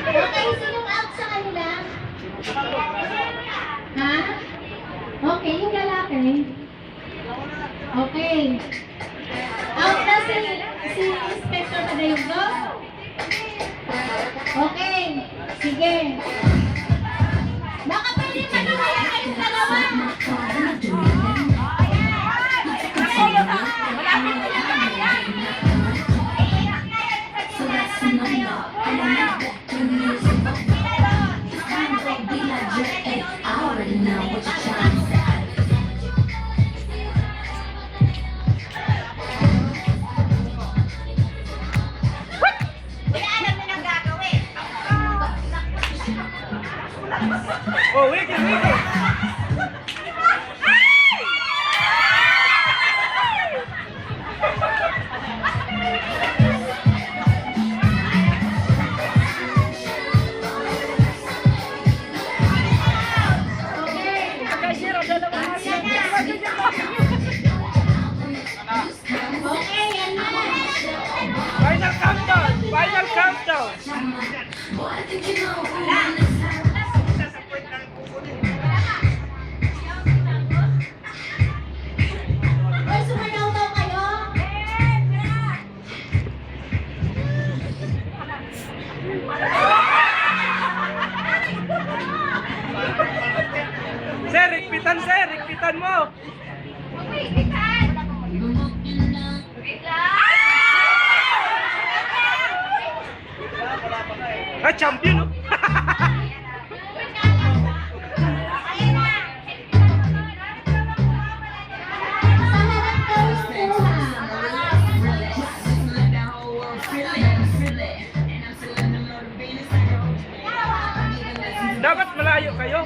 Okay, sinong out sa kanila? Ha? Okay, yung lalaki. Okay. Out na si Inspector Padayugo? Okay, sige. Baka pwede manawala kayong dalawa. Oh, wiggle, wiggle. Final countdown! Final countdown! Hoy, sumayaw daw kayo? Sir, ikpitan mo! Ah, champion! No? Dapat malayo kayo.